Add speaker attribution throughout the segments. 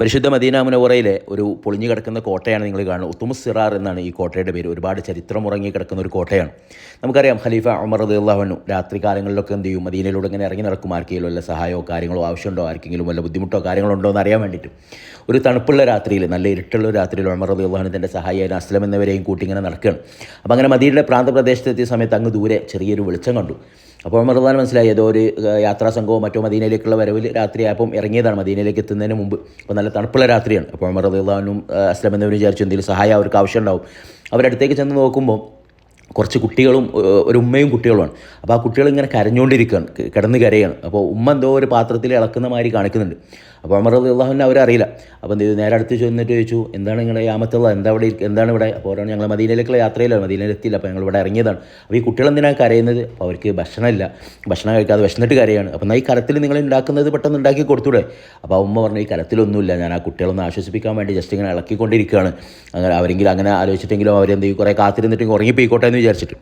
Speaker 1: പരിശുദ്ധ മദീന മുനവറയിലെ ഒരു പൊളിഞ്ഞു കിടക്കുന്ന കോട്ടയാണ് നിങ്ങൾ കാണുന്നത്. ഉത്തുമുസ് സിറാർ എന്നാണ് ഈ കോട്ടയുടെ പേര്. ഒരുപാട് ചരിത്രം ഉറങ്ങി കിടക്കുന്ന ഒരു കോട്ടയാണ്. നമുക്കറിയാം ഖലീഫ ഉമർ റളിയല്ലാഹു അൻഹു രാത്രി കാലങ്ങളിലൊക്കെ എന്ത് ചെയ്യും, മദീനയിലൂടെ ഇങ്ങനെ ഇറങ്ങി നടക്കും. ആർക്കെങ്കിലും വല്ല സഹായമോ കാര്യങ്ങളോ ആവശ്യമുണ്ടോ, ആർക്കെങ്കിലും വല്ല ബുദ്ധിമുട്ടോ കാര്യങ്ങളോ ഉണ്ടോ എന്ന് അറിയാൻ വേണ്ടിയിട്ട്. ഒരു തണുപ്പുള്ള രാത്രിയിൽ, നല്ല ഇരുട്ടുള്ള രാത്രിയിൽ ഉമർ റളിയല്ലാഹു അൻഹു തൻ്റെ സഹായിയായ അസ്ലം എന്നിവരെയും കൂട്ടി ഇങ്ങനെ നടക്കുകയാണ്. അപ്പോൾ അങ്ങനെ മദീനയുടെ പ്രാന്തപ്രദേശത്തെത്തിയ സമയത്ത് അങ്ങ് ദൂരെ ചെറിയൊരു വെളിച്ചം കണ്ടു. അപ്പോൾ ഉമർ റളിയല്ലാഹു മനസ്സിലായി ഏതോ ഒരു യാത്രാ സംഘവും മറ്റോ മദീനയിലേക്കുള്ള വരവിൽ രാത്രിയായപ്പം ഇറങ്ങിയതാണ് മദീനയിലേക്ക് എത്തുന്നതിന് മുമ്പ്. അപ്പോൾ നല്ല തണുപ്പുള്ള രാത്രിയാണ്. അപ്പോൾ ഉമർ റളിയല്ലാഹു അൻഹു അസ്ലം എന്നിവർ വിചാരിച്ചു എന്തെങ്കിലും സഹായം അവർക്ക് ആവശ്യമുണ്ടാവും. അവരടുത്തേക്ക് ചെന്ന് നോക്കുമ്പോൾ കുറച്ച് കുട്ടികളും ഒരു ഉമ്മയും കുട്ടികളുമാണ്. അപ്പോൾ ആ കുട്ടികൾ ഇങ്ങനെ കരഞ്ഞുകൊണ്ടിരിക്കുകയാണ്, കിടന്ന് കരയാണ്. അപ്പോൾ ഉമ്മ എന്തോ ഒരു പാത്രത്തിൽ ഇളക്കുന്ന മാതിരി കാണിക്കുന്നുണ്ട്. അപ്പോൾ ഉമർ റളിയല്ലാഹുവിനെ അവരറിയില്ല. അപ്പോൾ എന്ത് ചെയ്തു, നേരെ അടുത്ത് ചെന്നിട്ട് ചോദിച്ചു, എന്താണ് നിങ്ങളുടെ യാമത്തുള്ള, എന്താണ് ഇവിടെ? അപ്പോൾ അവരാണ് ഞങ്ങൾ മദീനയിലേക്കുള്ള യാത്രയിലാണ്, മദീനയിലെത്തിയില്ല, അപ്പോൾ ഞങ്ങൾ ഇവിടെ ഇറങ്ങിയതാണ്. അപ്പോൾ ഈ കുട്ടികൾ എന്തിനാണ് കരയുന്നത്? അപ്പോൾ അവർക്ക് ഭക്ഷണമില്ല, ഭക്ഷണം കഴിക്കാതെ വിശന്നിട്ട് കരയാണ്. അപ്പോൾ എന്നാൽ ഈ കരത്തിൽ നിങ്ങൾ ഉണ്ടാക്കുന്നത് പെട്ടെന്ന് ഉണ്ടാക്കി കൊടുത്തൂടെ? അപ്പോൾ ആ ഉമ്മ പറഞ്ഞു, ഈ കരത്തിലൊന്നുമില്ല, ഞാൻ ആ കുട്ടികളൊന്ന് ആശ്വസിപ്പിക്കാൻ വേണ്ടി ജസ്റ്റ് ഇങ്ങനെ ഇളക്കിക്കൊണ്ടിരിക്കുകയാണ്. അങ്ങനെ അവരെങ്കിലും അങ്ങനെ ആലോചിച്ചിട്ടെങ്കിലും അവരെന്ത് ചെയ്യും, കുറേ കാത്തിരുന്നിട്ട് ഉറങ്ങിപ്പോയിക്കോട്ടെ എന്ന് വിചാരിച്ചിട്ട്.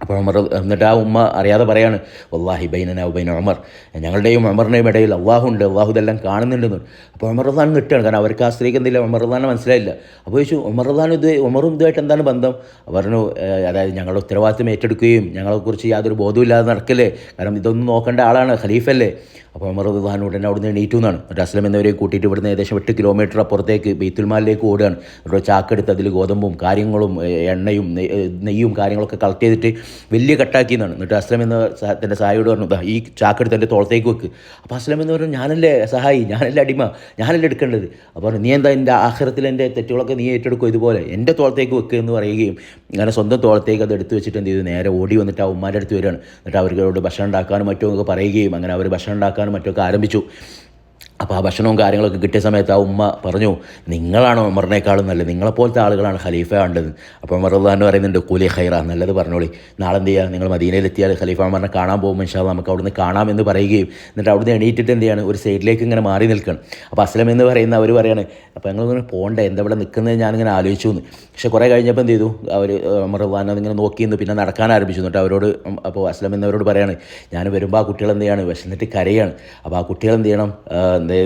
Speaker 1: അപ്പോൾ ഉമർ എന്നിട്ട് ആ ഉമ്മ അറിയാതെ പറയാണ്, വല്ലാഹി ബൈനനാ വബൈന ഉമർ, ഞങ്ങളുടെയും ഉമറിൻ്റെയും ഇടയിൽ അള്ളാഹു ഉണ്ട്, അള്ളാഹു ഇതെല്ലാം കാണുന്നുണ്ടെന്ന്. അപ്പോൾ ഉമർ റളിയല്ലാഹു നിൽക്കുകയാണ്, കാരണം അവർക്ക് ആ സ്ത്രീക്ക് എന്തില്ല ഉമർ റളിയല്ലാഹുവിനെ മനസ്സിലായില്ല. അപ്പോൾ ചോദിച്ചു, ഉമറും ഇതുമായിട്ട് എന്താണ് ബന്ധം? പറഞ്ഞു, അതായത് ഞങ്ങളുടെ ഉത്തരവാദിത്വം ഏറ്റെടുക്കുകയും ഞങ്ങളെക്കുറിച്ച് യാതൊരു ബോധമില്ലാതെ നടക്കല്ലേ, കാരണം ഇതൊന്നും നോക്കേണ്ട ആളാണ്, ഖലീഫല്ലേ. അപ്പോൾ ഉമർ റളിയല്ലാഹു ഉടനെ അവിടുന്ന് എണീറ്റു എന്നാണ്. എന്നിട്ട് അസ്ലം എന്നിവരെ കൂട്ടിയിട്ട് ഇവിടുന്ന് ഏകദേശം 8 കിലോമീറ്റർ അപ്പുറത്തേക്ക് ബെയ്ത്തുൽമാലിലേക്ക് ഓടുകയാണ്. ഒരു ചാക്കെടുത്ത് അതിൽ ഗോതമ്പും കാര്യങ്ങളും എണ്ണയും നെയ്യും കാര്യങ്ങളൊക്കെ കളക്ട് ചെയ്തിട്ട് വലിയ കട്ടാക്കി എന്നാണ്. എന്നിട്ട് അസ്ലം എന്ന തൻ്റെ സഹായിയോട് പറഞ്ഞു, ഈ ചാക്കെടുത്ത് എൻ്റെ തോളത്തേക്ക് വെക്ക്. അപ്പോൾ അസ്ലം എന്ന് പറഞ്ഞു, ഞാനല്ലേ സഹായി, ഞാനല്ലേ അടിമ, ഞാനല്ലേ എടുക്കേണ്ടത്. അപ്പോൾ നീ എന്താ എൻ്റെ ആഖിറത്തിൽ എൻ്റെ തെറ്റുകളൊക്കെ നീ ഏറ്റെടുക്കും, ഇതുപോലെ എൻ്റെ തോളത്തേക്ക് വെക്കുക എന്ന് പറയുകയും അങ്ങനെ സ്വന്തം തോളത്തേക്ക് അത് എടുത്ത് വെച്ചിട്ട് എന്ത് ചെയ്തു, നേരെ ഓടി വന്നിട്ട് ആ ഉമ്മാൻ്റെ അടുത്ത് വരികയാണ്. എന്നിട്ട് അവരോട് ഭക്ഷണം ഉണ്ടാക്കാനും മറ്റോ ഒക്കെ പറയുകയും അങ്ങനെ അവർ ഭക്ഷണം ഉണ്ടാക്കാനും മറ്റൊക്കെ ആരംഭിച്ചു. അപ്പോൾ ആ ഭക്ഷണവും കാര്യങ്ങളൊക്കെ കിട്ടിയ സമയത്ത് ആ ഉമ്മ പറഞ്ഞു, നിങ്ങളാണോ ഉമറിനേക്കാളും നല്ലത്, നിങ്ങളെപ്പോലത്തെ ആളുകളാണ് ഖലീഫ വേണ്ടത്. അപ്പോൾ ഉമർ റളിയല്ലാഹു അൻഹു പറയുന്നുണ്ട്, കൂലി ഖൈറ, നല്ലത് പറഞ്ഞോളി, നാളെ എന്ത് ചെയ്യുക, നിങ്ങൾ മദീനയിലെത്തിയാൽ ഖലീഫ ഉമറിനെ കാണാൻ പോകുമ്പോൾ ഇൻഷാ അല്ലാഹ് നമുക്ക് അവിടുന്ന് കാണാമെന്ന് പറയുകയും എന്നിട്ട് അവിടുന്ന് എണീറ്റിട്ട് എന്ത് ചെയ്യാണ്, ഒരു സൈഡിലേക്ക് ഇങ്ങനെ മാറി നിൽക്കണം. അപ്പോൾ അസ്ലം എന്ന് പറയുന്ന അവർ പറയാണ്, അപ്പോൾ ഞങ്ങളിങ്ങനെ പോകണ്ടേ, എന്താ ഇവിടെ നിൽക്കുന്നത് ഞാനിങ്ങനെ ആലോചിച്ചു എന്ന്. പക്ഷേ കുറേ കഴിഞ്ഞപ്പോൾ എന്ത് ചെയ്തു, അവർ ഉമർ റളിയല്ലാഹു അൻഹു ഇങ്ങനെ നോക്കിയെന്ന് പിന്നെ നടക്കാൻ ആരംഭിച്ചു. എന്നിട്ട് അവരോട്, അപ്പോൾ അസ്ലം എന്നവരോട് പറയാണ്, ഞാൻ വരുമ്പോൾ ആ കുട്ടികൾ എന്ത് ചെയ്യാണ്, വിശന്നിട്ട് കരയാണ്. അപ്പോൾ ആ കുട്ടികൾ എന്ത് ചെയ്യണം,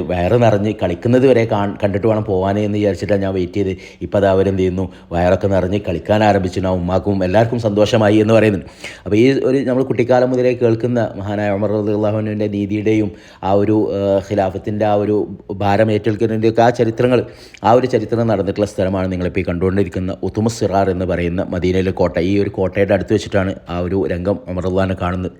Speaker 1: വയറ് നിറഞ്ഞ് കളിക്കുന്നത് വരെ കണ്ടിട്ട് വേണം പോകാനേ എന്ന് വിചാരിച്ചിട്ടാണ് ഞാൻ വെയിറ്റ് ചെയ്ത്. ഇപ്പോൾ അത് അവരെന്ത് ചെയ്യുന്നു, വയറൊക്കെ നിറഞ്ഞ് കളിക്കാൻ ആരംഭിച്ചു. ആ ഉമ്മാക്കും എല്ലാവർക്കും സന്തോഷമായി എന്ന് പറയുന്നുണ്ട്. അപ്പോൾ ഈ ഒരു നമ്മൾ കുട്ടിക്കാലം മുതലേ കേൾക്കുന്ന മഹാനായ ഉമർ റളിയല്ലാഹു അൻഹുവിൻ്റെ നീതിയുടെയും ആ ഒരു ഖിലാഫത്തിൻ്റെ ആ ഒരു ഭാരം ഏറ്റെടുക്കുന്നതിൻ്റെയൊക്കെ ആ ഒരു ചരിത്രം നടന്നിട്ടുള്ള സ്ഥലമാണ് നിങ്ങളിപ്പോൾ ഈ കണ്ടുകൊണ്ടിരിക്കുന്ന ഉത്തുമുസ് സിറാർ എന്ന് പറയുന്ന മദീനയിലെ കോട്ട. ഈ ഒരു കോട്ടയുടെ അടുത്ത് വെച്ചിട്ടാണ് ആ ഒരു രംഗം ഉമർ റളിയല്ലാഹു അൻഹു കാണുന്നത്.